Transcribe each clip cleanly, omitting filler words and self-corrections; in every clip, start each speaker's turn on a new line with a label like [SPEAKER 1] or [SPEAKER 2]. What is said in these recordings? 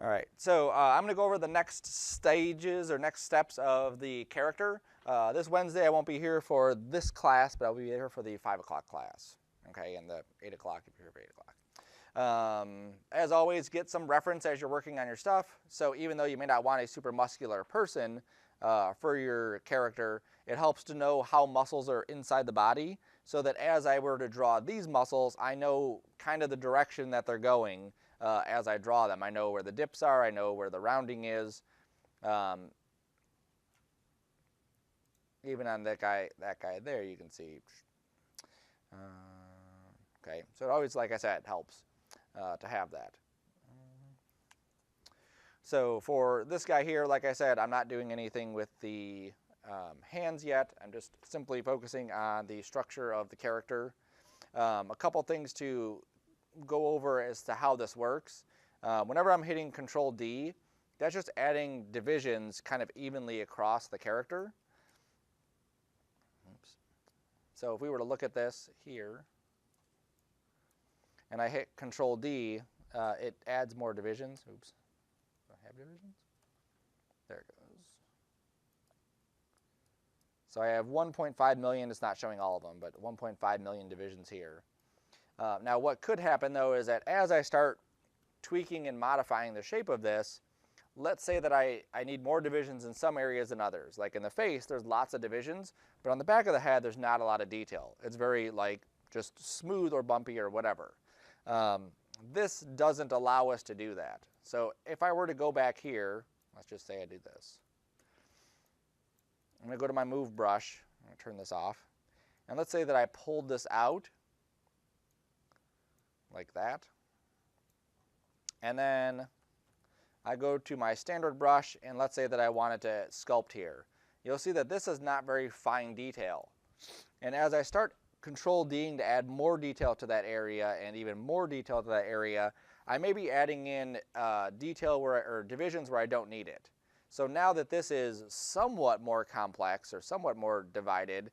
[SPEAKER 1] All right, so I'm going to go over the next stages or next steps of the character. This Wednesday I won't be here for this class, but I'll be here for the 5 o'clock class, okay, and the 8 o'clock if you're here for 8 o'clock. As always, get some reference as you're working on your stuff. So even though you may not want a super muscular person for your character, it helps to know how muscles are inside the body so that as I were to draw these muscles, I know kind of the direction that they're going as I draw them. I know where the dips are, I know where the rounding is. Even on that guy there, you can see. Okay, so it always, like I said, helps to have that. So for this guy here, like I said, I'm not doing anything with the hands yet. I'm just simply focusing on the structure of the character. A couple things to go over as to how this works. Whenever I'm hitting Control D, that's just adding divisions kind of evenly across the character. Oops. So if we were to look at this here, and I hit Control D, it adds more divisions. Oops. Do I have divisions? There it goes. So I have 1.5 million. It's not showing all of them, but 1.5 million divisions here. Now what could happen though is that as I start tweaking and modifying the shape of this, let's say that I need more divisions in some areas than others. Like in the face, there's lots of divisions, but on the back of the head, there's not a lot of detail. It's very like just smooth or bumpy or whatever. This doesn't allow us to do that. So if I were to go back here, let's just say I do this. I'm going to go to my move brush. I'm going to turn this off. And let's say that I pulled this out like that. And then I go to my standard brush, and let's say that I wanted to sculpt here. You'll see that this is not very fine detail. And as I start Control D'ing to add more detail to that area and even more detail to that area, I may be adding in detail or divisions where I don't need it. So now that this is somewhat more complex or somewhat more divided,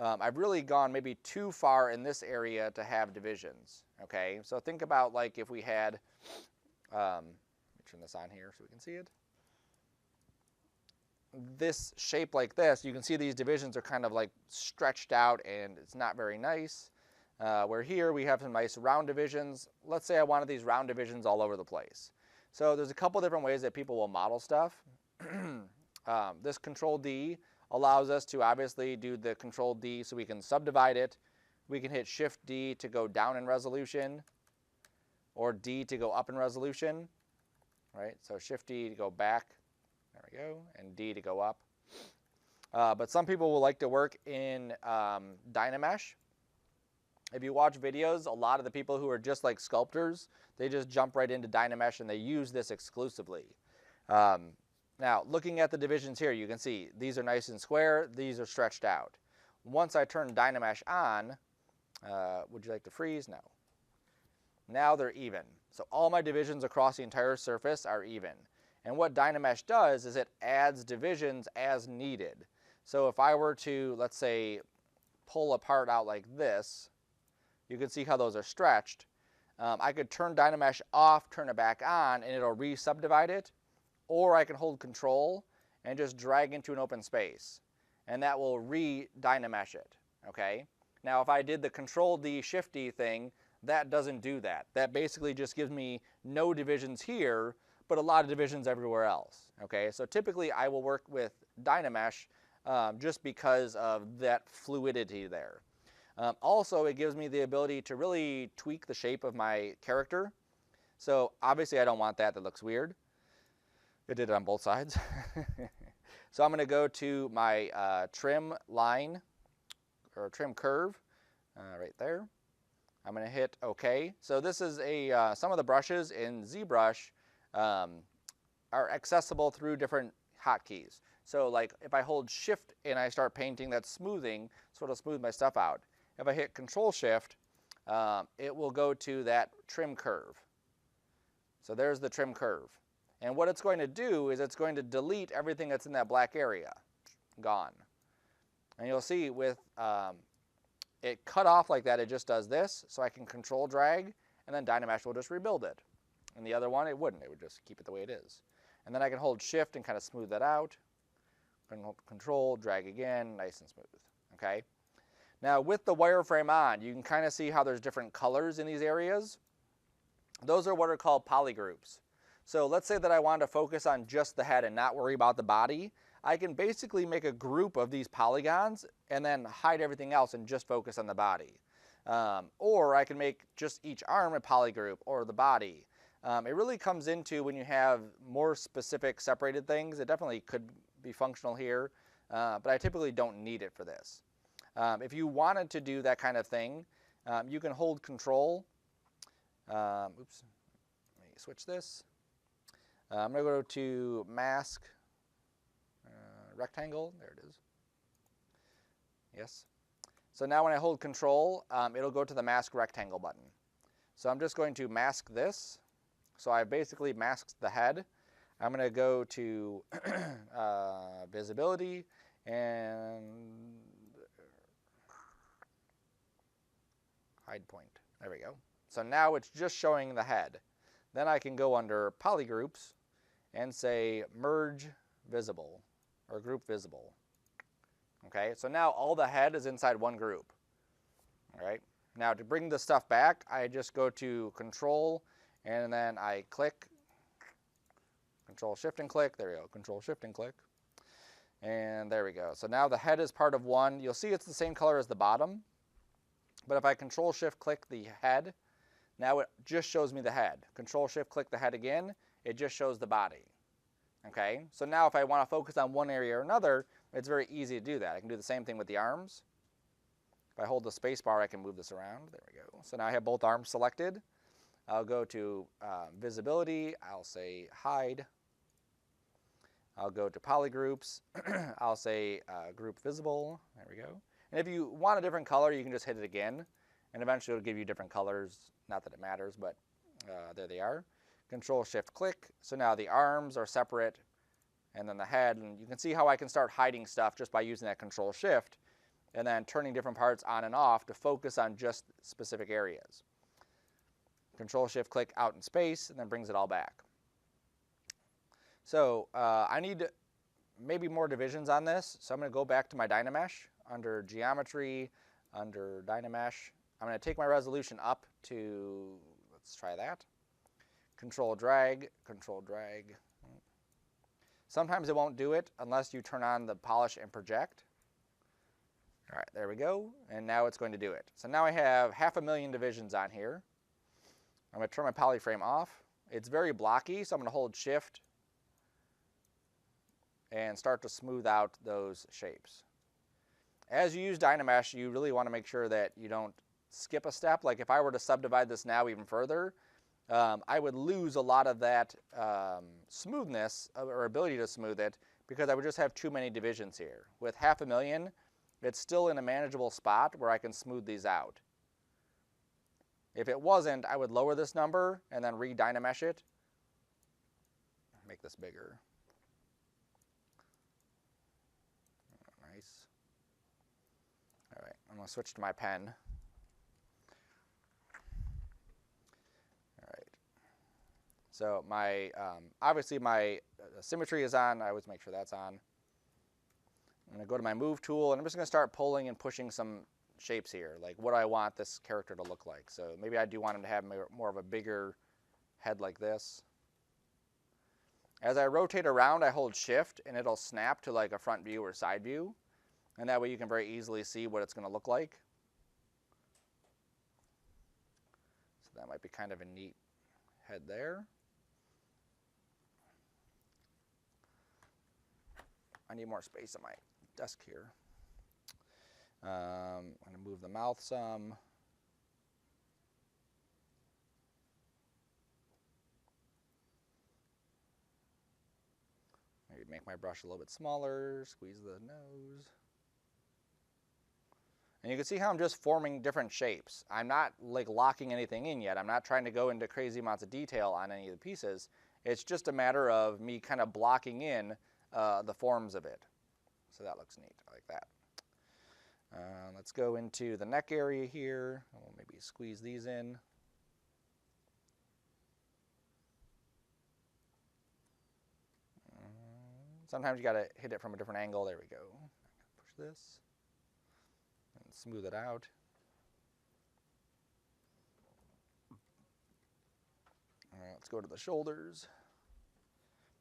[SPEAKER 1] I've really gone maybe too far in this area to have divisions. Okay, so think about like if we had, let me turn this on here so we can see it. This shape like this, you can see these divisions are kind of like stretched out and it's not very nice. Where here we have some nice round divisions. Let's say I wanted these round divisions all over the place. So there's a couple different ways that people will model stuff. This Control D allows us to obviously do the Control D so we can subdivide it. We can hit Shift D to go down in resolution or D to go up in resolution. Right? So Shift D to go back. There we go. And D to go up. But some people will like to work in Dynamesh. If you watch videos, a lot of the people who are just like sculptors, they just jump right into Dynamesh and they use this exclusively. Now, looking at the divisions here, you can see these are nice and square, these are stretched out. Once I turn Dynamesh on, would you like to freeze? No. Now they're even. So all my divisions across the entire surface are even. And what Dynamesh does is it adds divisions as needed. So if I were to, let's say, pull a part out like this, you can see how those are stretched. I could turn Dynamesh off, turn it back on, and it'll re-subdivide it. Or I can hold Control and just drag into an open space. And that will re-Dynamesh it. Okay? Now if I did the Control D, Shift D thing, that doesn't do that. That basically just gives me no divisions here, but a lot of divisions everywhere else. Okay? So typically I will work with Dynamesh just because of that fluidity there. Also, it gives me the ability to really tweak the shape of my character. So obviously I don't want that. That looks weird. It did it on both sides. So I'm going to go to my trim line or trim curve right there. I'm going to hit OK. So this is some of the brushes in ZBrush are accessible through different hotkeys. So like if I hold Shift and I start painting, that's smoothing, so it'll smooth my stuff out. If I hit Control Shift, it will go to that trim curve. So there's the trim curve. And what it's going to do is it's going to delete everything that's in that black area. Gone. And you'll see with it cut off like that, it just does this. So I can Control drag, and then Dynamesh will just rebuild it. And the other one, it wouldn't. It would just keep it the way it is. And then I can hold shift and kind of smooth that out. Control, drag again, nice and smooth. Okay. Now with the wireframe on, you can kind of see how there's different colors in these areas. Those are what are called polygroups. So let's say that I want to focus on just the head and not worry about the body. I can basically make a group of these polygons and then hide everything else and just focus on the body. Or I can make just each arm a polygroup or the body. It really comes into when you have more specific separated things. It definitely could be functional here, but I typically don't need it for this. If you wanted to do that kind of thing, you can hold control. Oops, let me switch this. I'm going to go to mask, rectangle, there it is. Yes. So now when I hold control, it'll go to the mask rectangle button. So I'm just going to mask this. So I basically masked the head. I'm going to go to visibility and hide point. There we go. So now it's just showing the head. Then I can go under polygroups and say merge visible or group visible. Okay, so now all the head is inside one group. All right, now to bring the stuff back, I just go to control and then I click, control shift and click, there we go, control shift and click. And there we go. So now the head is part of one. You'll see it's the same color as the bottom. But if I control shift click the head, now it just shows me the head. Control shift click the head again, it just shows the body. Okay, so now if I want to focus on one area or another, it's very easy to do that. I can do the same thing with the arms. If I hold the space bar, I can move this around. There we go. So now I have both arms selected. I'll go to visibility. I'll say hide. I'll go to polygroups. I'll say group visible. There we go. And if you want a different color, you can just hit it again. And eventually it'll give you different colors. Not that it matters, but there they are. Control shift click. So now the arms are separate. And then the head. And you can see how I can start hiding stuff just by using that control shift. And then turning different parts on and off to focus on just specific areas. Control shift click out in space and then brings it all back. So I need maybe more divisions on this. So I'm going to go back to my Dynamesh under geometry, under Dynamesh. I'm going to take my resolution up to, let's try that. Control drag, control drag. Sometimes it won't do it unless you turn on the polish and project. All right, there we go. And now it's going to do it. So now I have 500,000 divisions on here. I'm going to turn my polyframe off. It's very blocky, so I'm going to hold shift and start to smooth out those shapes. As you use Dynamesh, you really want to make sure that you don't skip a step. Like if I were to subdivide this now even further, I would lose a lot of that smoothness or ability to smooth it because I would just have too many divisions here. With 500,000, it's still in a manageable spot where I can smooth these out. If it wasn't, I would lower this number and then re-Dynamesh it. Make this bigger. Nice. All right, I'm going to switch to my pen. All right. So my, obviously my symmetry is on. I always make sure that's on. I'm going to go to my move tool and I'm just going to start pulling and pushing some shapes here, like what do I want this character to look like. So maybe I do want him to have more of a bigger head like this. As I rotate around, I hold shift and it'll snap to like a front view or side view, and that way you can very easily see what it's going to look like. So that might be kind of a neat head there. I need more space on my desk here. I'm going to move the mouth some. Maybe make my brush a little bit smaller, squeeze the nose. And you can see how I'm just forming different shapes. I'm not like locking anything in yet. I'm not trying to go into crazy amounts of detail on any of the pieces. It's just a matter of me kind of blocking in the forms of it. So that looks neat. I like that. Let's go into the neck area here. We'll maybe squeeze these in. Sometimes you got to hit it from a different angle. There we go. Push this and smooth it out. All right, let's go to the shoulders.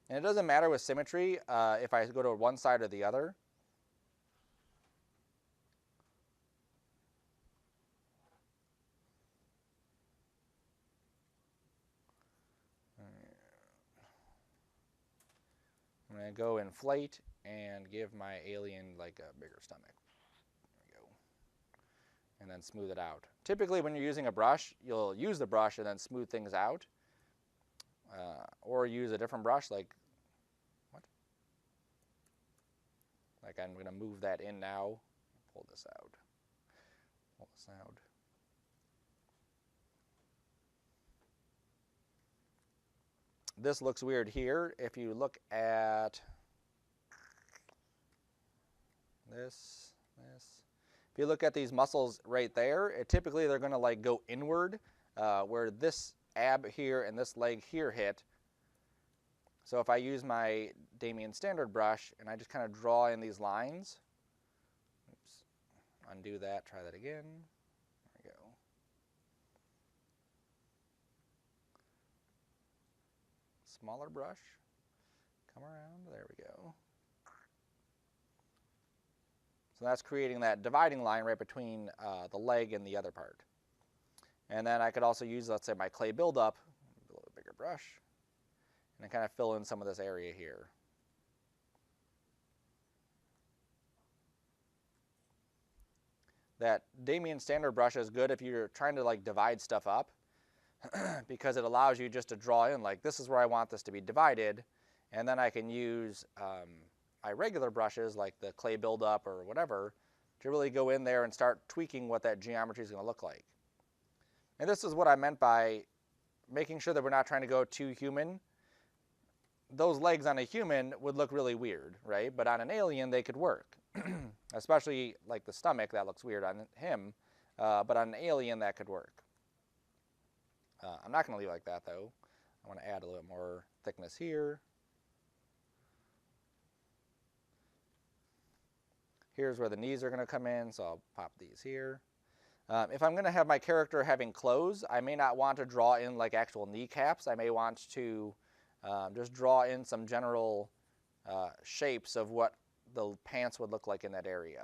[SPEAKER 1] And it doesn't matter with symmetry if I go to one side or the other. I'm going to go inflate and give my alien like a bigger stomach. There we go. And then smooth it out. Typically when you're using a brush, you'll use the brush and then smooth things out. Or use a different brush like, what? Like I'm going to move that in now. Pull this out. Pull this out. This looks weird here. If you look at this, if you look at these muscles right there, typically they're going to like go inward, where this ab here and this leg here hit. So if I use my Damien Standard brush and I just kind of draw in these lines, oops, undo that, try that again. There we go. Smaller brush, come around, there we go. So that's creating that dividing line right between the leg and the other part. And then I could also use, let's say, my clay buildup, a little bigger brush, and kind of fill in some of this area here. That Damien Standard brush is good if you're trying to like divide stuff up, because it allows you just to draw in like, this is where I want this to be divided, and then I can use my regular brushes like the clay buildup or whatever to really go in there and start tweaking what that geometry is going to look like. And this is what I meant by making sure that we're not trying to go too human. Those legs on a human would look really weird, right? But on an alien, they could work. Especially like the stomach, that looks weird on him. But on an alien, that could work. I'm not going to leave it like that, though. I want to add a little bit more thickness here. Here's where the knees are going to come in, so I'll pop these here. If I'm going to have my character having clothes, I may not want to draw in like actual kneecaps. I may want to just draw in some general shapes of what the pants would look like in that area.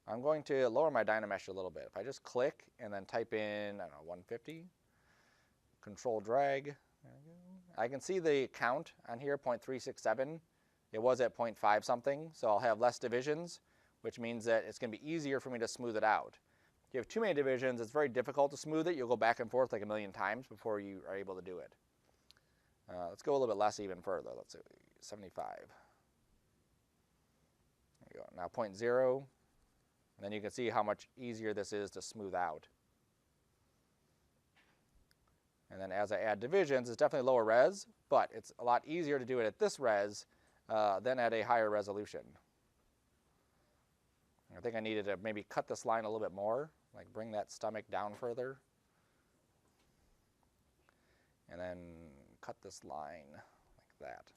[SPEAKER 1] I'm going to lower my Dynamesh a little bit. If I just click and then type in, I don't know, 150, control drag, there we go. I can see the count on here, 0.367. It was at 0.5 something, so I'll have less divisions, which means that it's going to be easier for me to smooth it out. If you have too many divisions, it's very difficult to smooth it. You'll go back and forth like a million times before you are able to do it. Let's go a little bit less even further. Let's say 75. There you go. Now 0.0. And then you can see how much easier this is to smooth out. And then as I add divisions, it's definitely lower res, but it's a lot easier to do it at this res than at a higher resolution. I think I needed to maybe cut this line a little bit more, like bring that stomach down further. And then cut this line like that.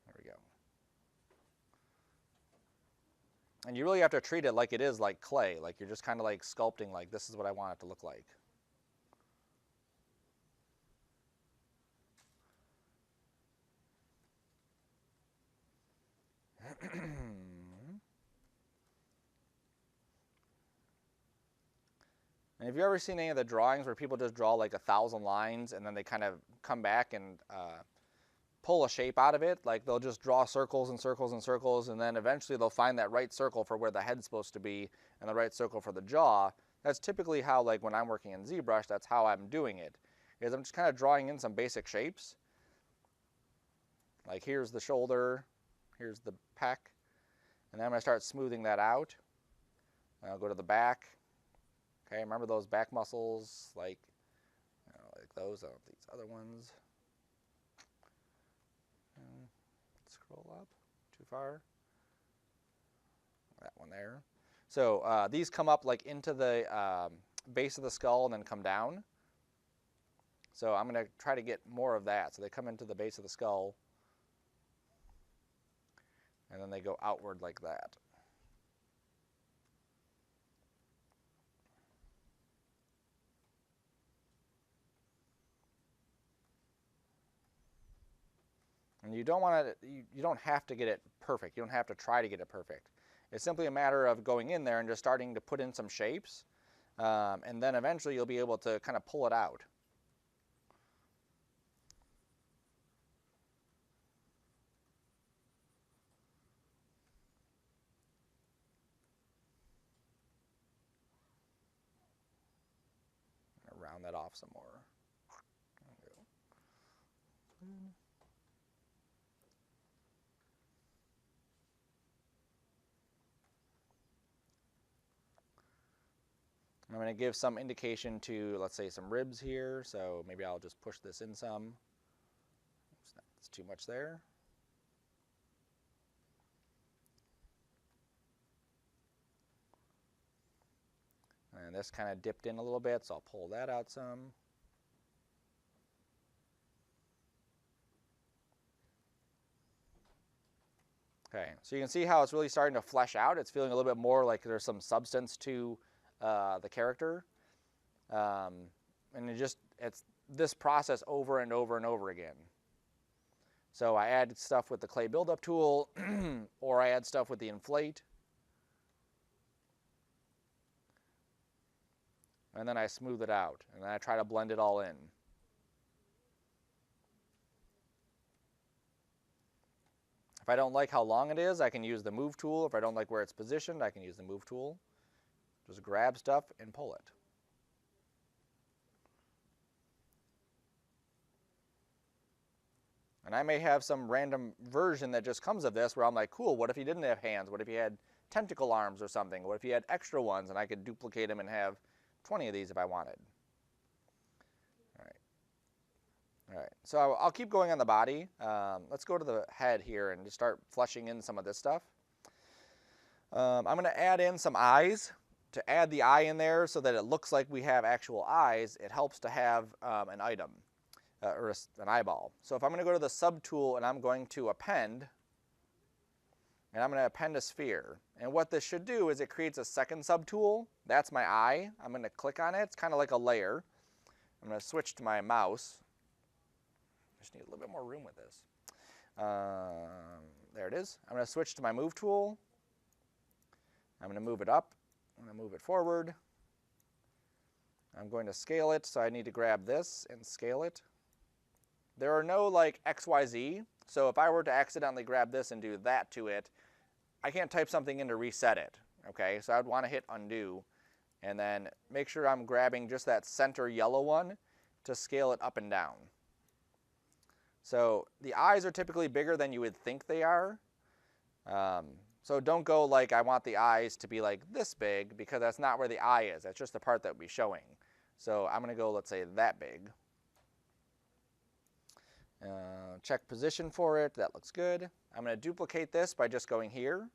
[SPEAKER 1] There we go. And you really have to treat it like it is like clay, like you're just kind of like sculpting, like this is what I want it to look like. And have you ever seen any of the drawings where people just draw like 1,000 lines and then they kind of come back and pull a shape out of it? Like they'll just draw circles and circles and circles, and then eventually they'll find that right circle for where the head's supposed to be and the right circle for the jaw. That's typically how, like when I'm working in ZBrush, that's how I'm doing it. Is I'm just kind of drawing in some basic shapes. Like here's the shoulder, here's the pec, and then I'm going to start smoothing that out. I'll go to the back. Okay, remember those back muscles, like, like those, these other ones. Scroll up, too far. That one there. So these come up like into the base of the skull and then come down. So I'm going to try to get more of that. So they come into the base of the skull, and then they go outward like that. And you don't want to, you don't have to get it perfect. You don't have to try to get it perfect. It's simply a matter of going in there and just starting to put in some shapes, and then eventually you'll be able to kind of pull it out. Round that off some more. There we go. I'm going to give some indication to, let's say, some ribs here. So maybe I'll just push this in some. It's too much there. And this kind of dipped in a little bit, so I'll pull that out some. Okay, so you can see how it's really starting to flesh out. It's feeling a little bit more like there's some substance to the character. And it's this process over and over and over again. So I add stuff with the clay buildup tool, or I add stuff with the inflate. And then I smooth it out, and then I try to blend it all in. If I don't like how long it is, I can use the move tool. If I don't like where it's positioned, I can use the move tool. Just grab stuff and pull it. And I may have some random version that just comes of this where I'm like, cool, what if he didn't have hands? What if he had tentacle arms or something? What if he had extra ones and I could duplicate them and have 20 of these if I wanted? All right, so I'll keep going on the body. Let's go to the head here and just start fleshing in some of this stuff. I'm going to add in some eyes. To add the eye in there so that it looks like we have actual eyes, it helps to have an item, or an eyeball. So if I'm going to go to the subtool and I'm going to append, and I'm going to append a sphere. And what this should do is it creates a second subtool. That's my eye. I'm going to click on it. It's kind of like a layer. I'm going to switch to my mouse. Just need a little bit more room with this. There it is. I'm going to switch to my move tool. I'm going to move it up. I'm going to move it forward. I'm going to scale it, so I need to grab this and scale it. There are no like XYZ, so if I were to accidentally grab this and do that to it, I can't type something in to reset it. Okay, so I'd want to hit undo and then make sure I'm grabbing just that center yellow one to scale it up and down. So the eyes are typically bigger than you would think they are. So don't go like I want the eyes to be like this big, because that's not where the eye is. That's just the part that we'll be showing. So I'm going to go, let's say, that big. Check position for it. That looks good. I'm going to duplicate this by just going here.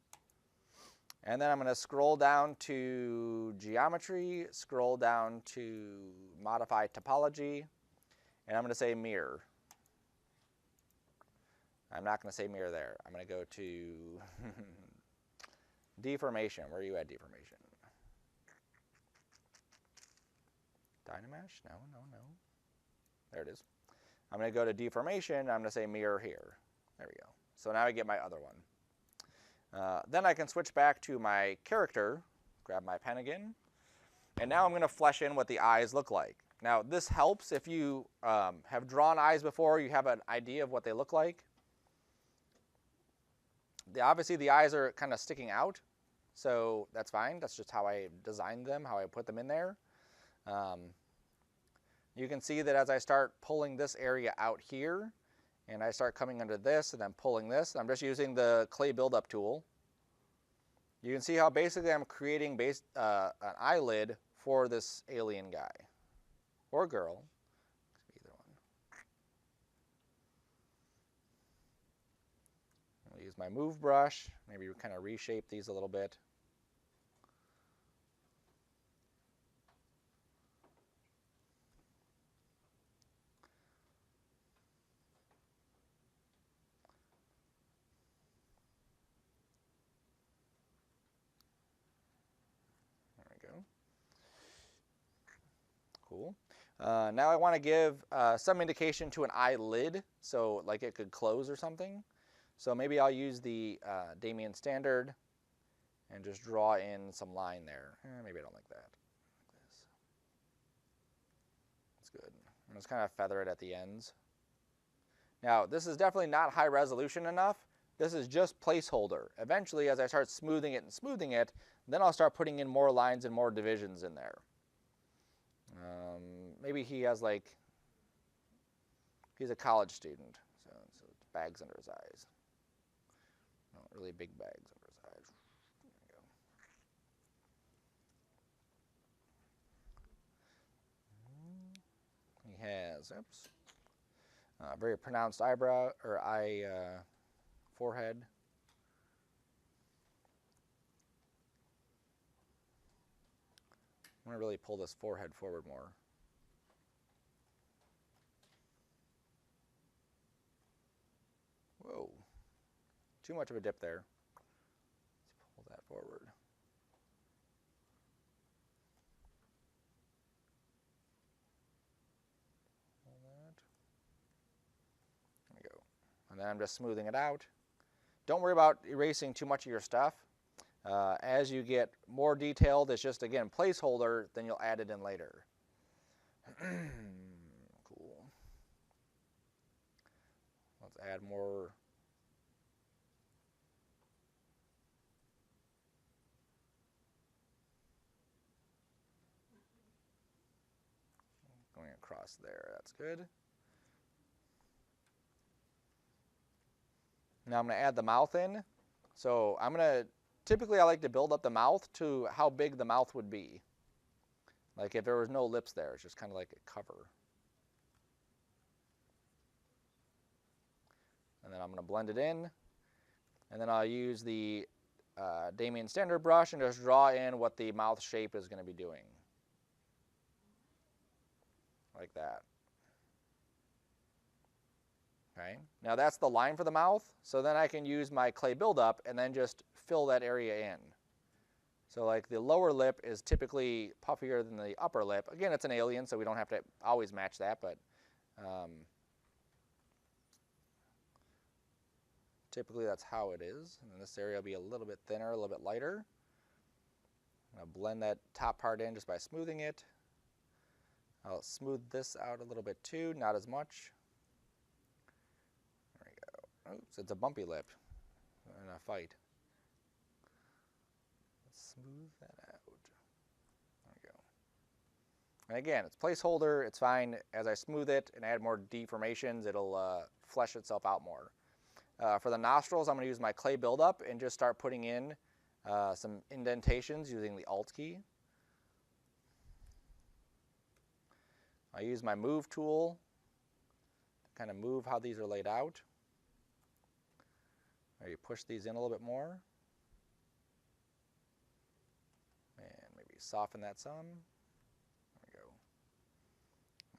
[SPEAKER 1] And then I'm going to scroll down to geometry, scroll down to modify topology, and I'm going to say mirror. I'm not going to say mirror there. I'm going to go to deformation. Where are you at, deformation? Dynamesh? No. There it is. I'm going to go to deformation. I'm going to say mirror here. There we go. So now I get my other one. Then I can switch back to my character, grab my pen again, and now I'm going to flesh in what the eyes look like. Now this helps if you have drawn eyes before, you have an idea of what they look like. Obviously the eyes are kind of sticking out, so that's fine. That's just how I designed them, how I put them in there. You can see that as I start pulling this area out here, and I start coming under this and then pulling this, I'm just using the clay buildup tool. You can see how basically I'm creating an eyelid for this alien guy, or girl. Either one. I'll use my move brush, maybe kind of reshape these a little bit. Cool. Now I want to give some indication to an eyelid, so like it could close or something. So maybe I'll use the Damien Standard and just draw in some line there. Maybe I don't like that. Like this. That's good. And just kind of feather it at the ends. Now, this is definitely not high resolution enough. This is just placeholder. Eventually, as I start smoothing it, then I'll start putting in more lines and more divisions in there. Maybe he has like, he's a college student, so bags under his eyes. No, really big bags under his eyes. There we go. He has, oops, very pronounced eyebrow, or forehead. I'm going to really pull this forehead forward more. Whoa, too much of a dip there. Let's pull that forward. Pull that. There we go. And then I'm just smoothing it out. Don't worry about erasing too much of your stuff. As you get more detailed, it's just, again, placeholder, then you'll add it in later. Cool. Let's add more. Going across there, that's good. Now I'm going to add the mouth in. So I'm going to, typically I like to build up the mouth to how big the mouth would be. Like if there was no lips there, it's just kind of like a cover. And then I'm going to blend it in. And then I'll use the Damien Standard brush and just draw in what the mouth shape is going to be doing. Like that. Okay, now that's the line for the mouth, so then I can use my clay buildup and then just fill that area in. So like the lower lip is typically puffier than the upper lip. Again, it's an alien, so we don't have to always match that, but typically that's how it is. And then this area will be a little bit thinner, a little bit lighter. I'm going to blend that top part in just by smoothing it. I'll smooth this out a little bit too, not as much. Oops, it's a bumpy lip in a fight. Let's smooth that out. There we go. And again, it's placeholder. It's fine. As I smooth it and add more deformations, it'll flesh itself out more. For the nostrils, I'm going to use my clay buildup and just start putting in some indentations using the Alt key. I use my move tool to kind of move how these are laid out. Maybe push these in a little bit more. And maybe soften that some. There we go.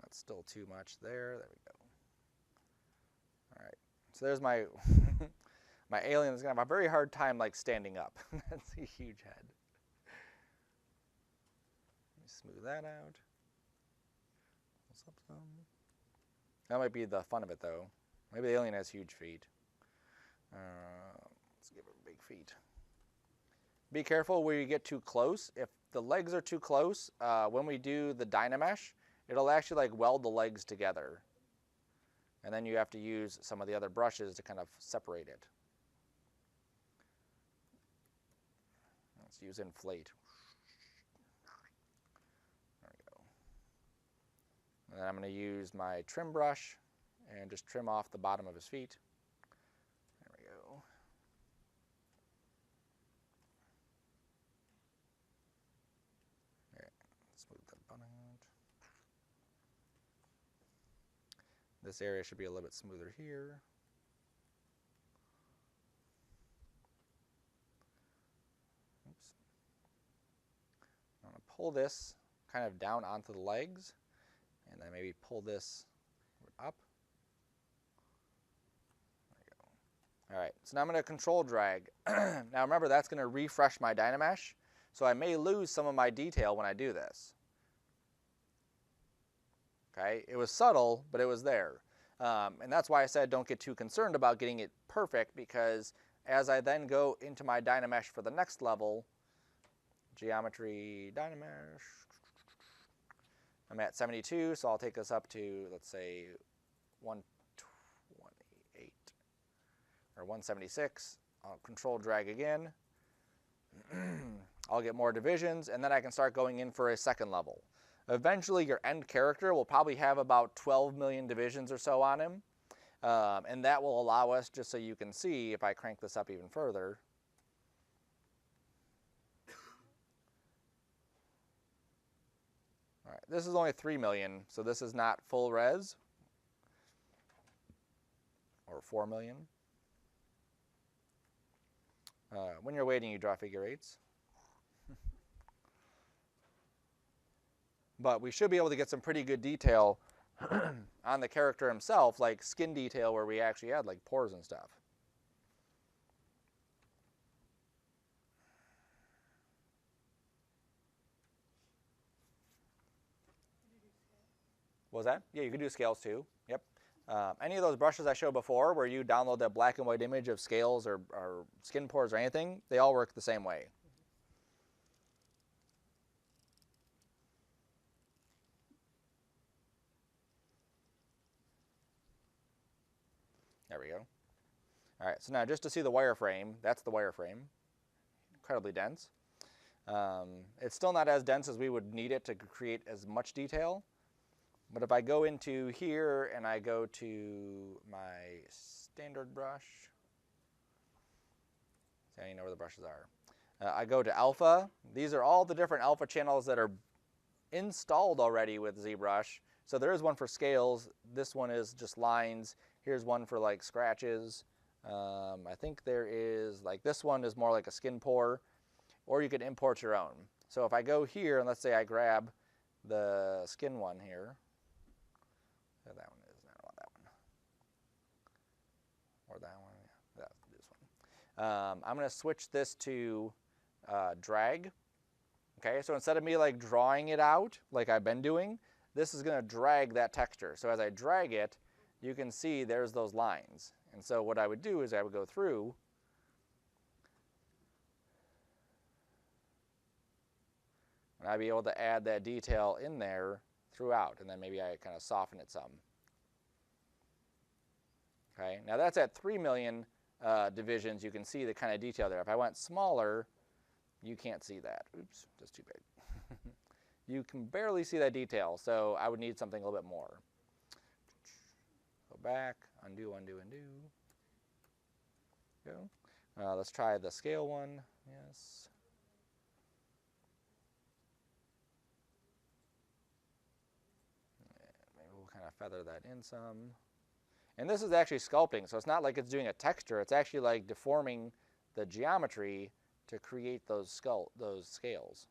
[SPEAKER 1] That's still too much there. There we go. All right. So there's my my alien is going to have a very hard time like standing up. That's a huge head. Let me smooth that out. That might be the fun of it though. Maybe the alien has huge feet. Let's give it big feet. Be careful where you get too close. If the legs are too close, when we do the Dynamesh, it'll actually like weld the legs together. And then you have to use some of the other brushes to kind of separate it. Let's use inflate. There we go. And then I'm going to use my trim brush and just trim off the bottom of his feet. This area should be a little bit smoother here. Oops. I'm going to pull this kind of down onto the legs, and then maybe pull this up. There we go. All right, so now I'm going to control drag. Now remember, that's going to refresh my Dynamesh, so I may lose some of my detail when I do this. Okay, it was subtle, but it was there. And that's why I said don't get too concerned about getting it perfect, because as I then go into my Dynamesh for the next level, geometry Dynamesh, I'm at 72, so I'll take this up to, let's say, 128 or 176. I'll control drag again. I'll get more divisions, and then I can start going in for a second level. Eventually, your end character will probably have about 12 million divisions or so on him, and that will allow us, just so you can see, if I crank this up even further, all right, this is only 3 million, so this is not full res, or 4 million. When you're waiting, you draw figure eights. But we should be able to get some pretty good detail on the character himself, like skin detail where we actually had like pores and stuff. What was that? Yeah, you can do scales too. Yep. Any of those brushes I showed before where you download that black and white image of scales or skin pores or anything, they all work the same way. There we go. All right, so now just to see the wireframe, that's the wireframe. Incredibly dense. It's still not as dense as we would need it to create as much detail. But if I go into here and I go to my standard brush, so you know where the brushes are. I go to alpha. These are all the different alpha channels that are installed already with ZBrush. So there is one for scales. This one is just lines. Here's one for like scratches. I think there is, like this one is more like a skin pore, or you could import your own. So if I go here and let's say I grab the skin one here, that one is, I don't want that one, or that one, yeah, this one. I'm going to switch this to drag. Okay, so instead of me like drawing it out like I've been doing, this is going to drag that texture. So as I drag it, you can see there's those lines. And so what I would do is I would go through and I'd be able to add that detail in there throughout, and then maybe I kind of soften it some. Okay, now that's at 3 million divisions. You can see the kind of detail there. If I went smaller, you can't see that. Oops, just too big. You can barely see that detail, so I would need something a little bit more. Go back, undo, undo, undo. Go. Let's try the scale one. Yes. Maybe we'll kind of feather that in some. And this is actually sculpting, so it's not like it's doing a texture. It's actually like deforming the geometry to create those scales.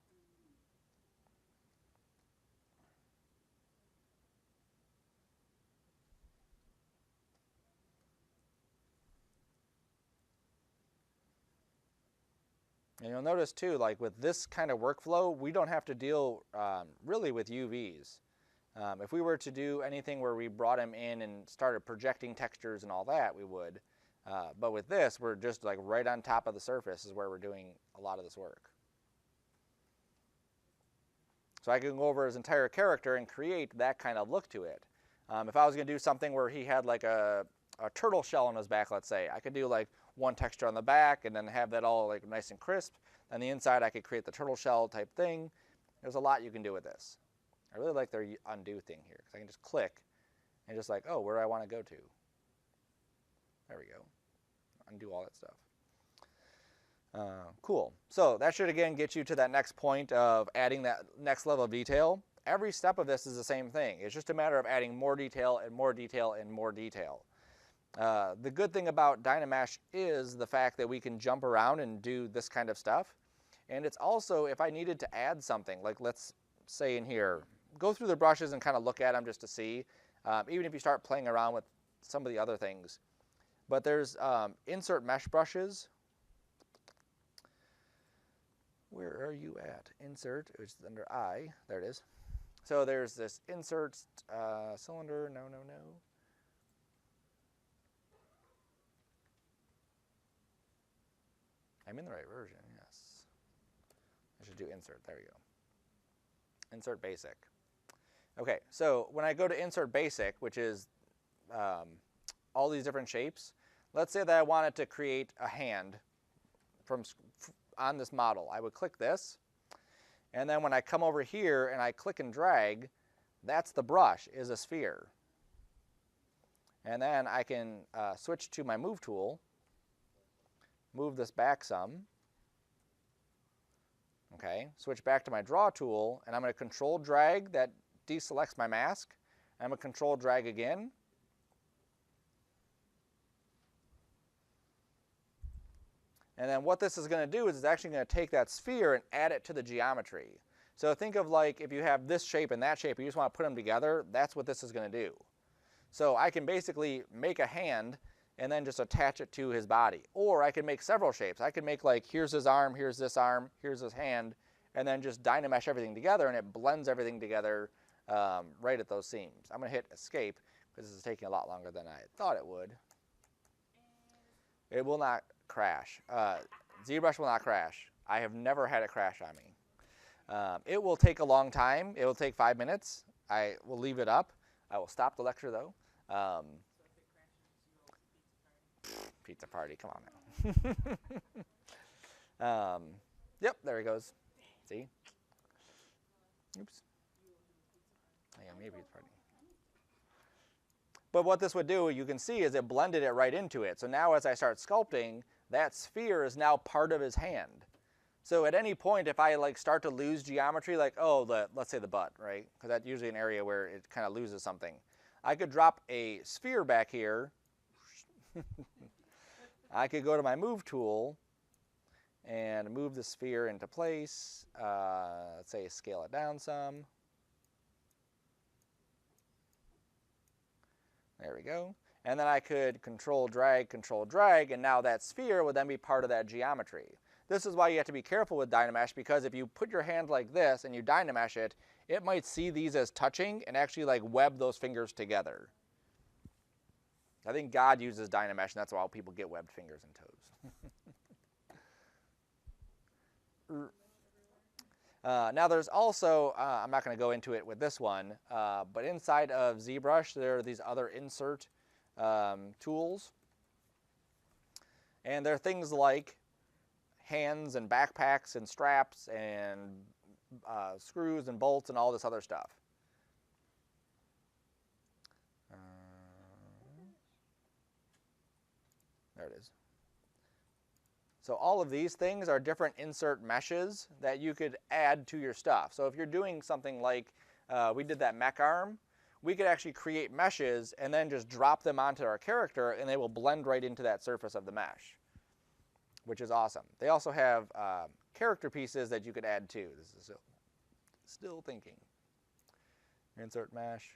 [SPEAKER 1] And you'll notice too, like with this kind of workflow, we don't have to deal really with UVs. If we were to do anything where we brought them in and started projecting textures and all that, we would. But with this, we're just like right on top of the surface is where we're doing a lot of this work. So I can go over his entire character and create that kind of look to it. If I was going to do something where he had like a turtle shell on his back, let's say, I could do like one texture on the back and then have that all like nice and crisp. On the inside, I could create the turtle shell type thing. There's a lot you can do with this. I really like their undo thing here, because I can just click and just like, oh, where do I want to go to? There we go. Undo all that stuff. Cool. So that should again get you to that next point of adding that next level of detail. Every step of this is the same thing. It's just a matter of adding more detail and more detail and more detail. The good thing about Dynamesh is the fact that we can jump around and do this kind of stuff. And it's also, if I needed to add something, like let's say in here, go through the brushes and kind of look at them just to see, even if you start playing around with some of the other things. But there's insert mesh brushes. Where are you at? Insert, which is under I, there it is. So there's this insert cylinder. No, no, no. I'm in the right version, yes. I should do insert. There we go. Insert basic. Okay, so when I go to insert basic, which is all these different shapes, let's say that I wanted to create a hand on this model. I would click this, and then when I come over here and I click and drag, that's the brush, is a sphere. And then I can switch to my move tool, move this back some. Okay, switch back to my draw tool, and I'm going to control drag, that deselects my mask. I'm going to control drag again. And then what this is going to do is it's actually going to take that sphere and add it to the geometry. So think of like if you have this shape and that shape, you just want to put them together, that's what this is going to do. So I can basically make a hand and then just attach it to his body. Or I can make several shapes. I can make like, here's his arm, here's this arm, here's his hand, and then just Dynamesh everything together, and it blends everything together right at those seams. I'm going to hit escape because this is taking a lot longer than I thought it would. It will not crash. ZBrush will not crash. I have never had it crash on me. It will take a long time. It will take 5 minutes. I will leave it up. I will stop the lecture though. Pizza party, come on now. Yep, there he goes. See? Oops. Yeah, maybe pizza party. But what this would do, you can see, is it blended it right into it. So now as I start sculpting, that sphere is now part of his hand. So at any point, if I like start to lose geometry, like, oh, let's say the butt, right? Because that's usually an area where it kind of loses something. I could drop a sphere back here. I could go to my move tool and move the sphere into place. Let's say scale it down some. There we go. And then I could control drag, and now that sphere would then be part of that geometry. This is why you have to be careful with Dynamesh, because if you put your hand like this and you Dynamesh it, it might see these as touching and actually like web those fingers together. I think God uses Dynamesh, and that's why people get webbed fingers and toes. Now there's also, I'm not going to go into it with this one, but inside of ZBrush there are these other insert tools. And there are things like hands and backpacks and straps and screws and bolts and all this other stuff. There it is. So all of these things are different insert meshes that you could add to your stuff. So if you're doing something like we did that mech arm, we could actually create meshes and then just drop them onto our character, and they will blend right into that surface of the mesh, which is awesome. They also have character pieces that you could add too. This is still thinking. Insert mesh.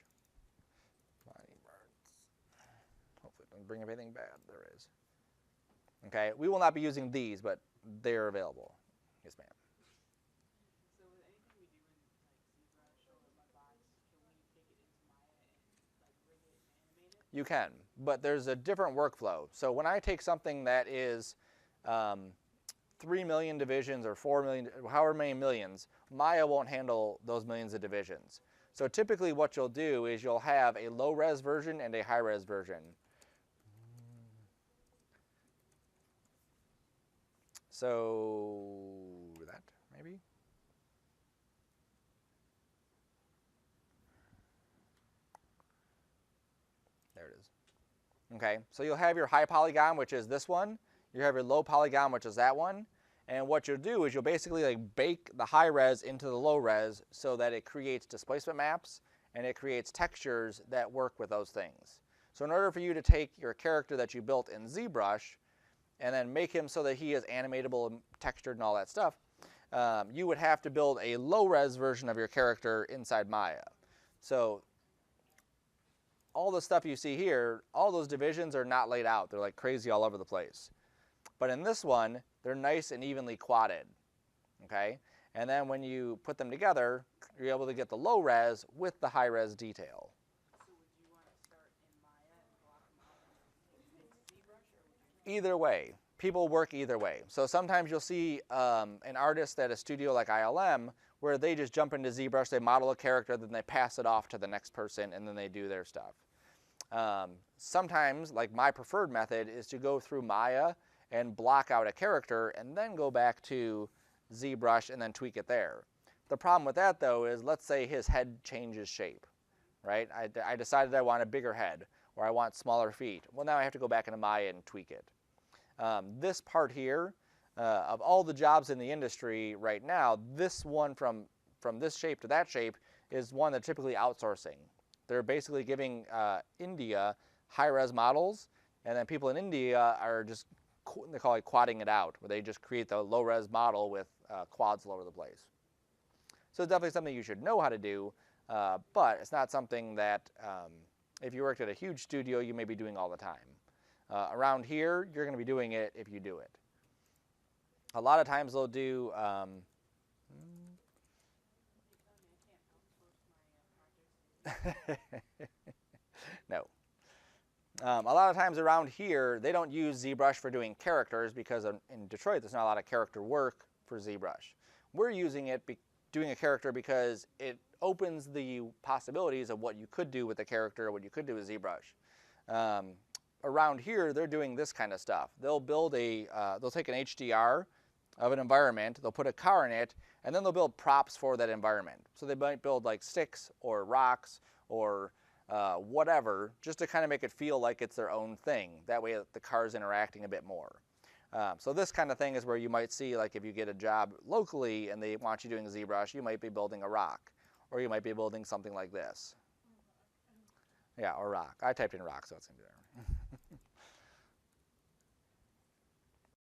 [SPEAKER 1] Hopefully it doesn't bring anything bad. There is. Okay, we will not be using these, but they're available. Yes, ma'am.
[SPEAKER 2] So with anything we do in like ZBrush or Mudbox, can we take it into Maya and like rig it and animate it?
[SPEAKER 1] You can, but there's a different workflow. So when I take something that is 3 million divisions or 4 million, however many millions, Maya won't handle those millions of divisions. So typically what you'll do is you'll have a low-res version and a high-res version. So that maybe. There it is. Okay, so you'll have your high polygon, which is this one. You have your low polygon, which is that one. And what you'll do is you'll basically like bake the high res into the low res so that it creates displacement maps and it creates textures that work with those things. So in order for you to take your character that you built in ZBrush and then make him so that he is animatable and textured and all that stuff, you would have to build a low-res version of your character inside Maya. So all the stuff you see here, all those divisions are not laid out. They're like crazy all over the place. But in this one, they're nice and evenly quadded. Okay? And then when you put them together, you're able to get the low res with the high res detail.
[SPEAKER 2] So would you want to start in Maya and block them out and then move to ZBrush, or would you?
[SPEAKER 1] Either way, people work either way. So sometimes you'll see an artist at a studio like ILM where they just jump into ZBrush, they model a character, then they pass it off to the next person, and then they do their stuff. Sometimes, like my preferred method, is to go through Maya and block out a character and then go back to ZBrush and then tweak it there. The problem with that, though, is let's say his head changes shape, right? I decided I want a bigger head, or I want smaller feet. Well, now I have to go back into Maya and tweak it. This part here, of all the jobs in the industry right now, this one from this shape to that shape is one they're typically outsourcing. They're basically giving India high-res models, and then people in India are just, they call it quadding it out, where they just create the low-res model with quads all over the place. So it's definitely something you should know how to do, but it's not something that if you worked at a huge studio, you may be doing all the time. Around here, you're going to be doing it if you do it. A lot of times they'll do, no. A lot of times around here, they don't use ZBrush for doing characters because in Detroit, there's not a lot of character work for ZBrush. We're using it, doing a character, because it opens the possibilities of what you could do with a character, what you could do with ZBrush. Around here, they're doing this kind of stuff. They'll build they'll take an HDR of an environment, they'll put a car in it, and then they'll build props for that environment. So they might build like sticks or rocks or whatever, just to kind of make it feel like it's their own thing. That way the car's interacting a bit more. So this kind of thing is where you might see, like if you get a job locally and they want you doing ZBrush, you might be building a rock, or you might be building something like this. Yeah, or rock. I typed in rock, so it's going to be there.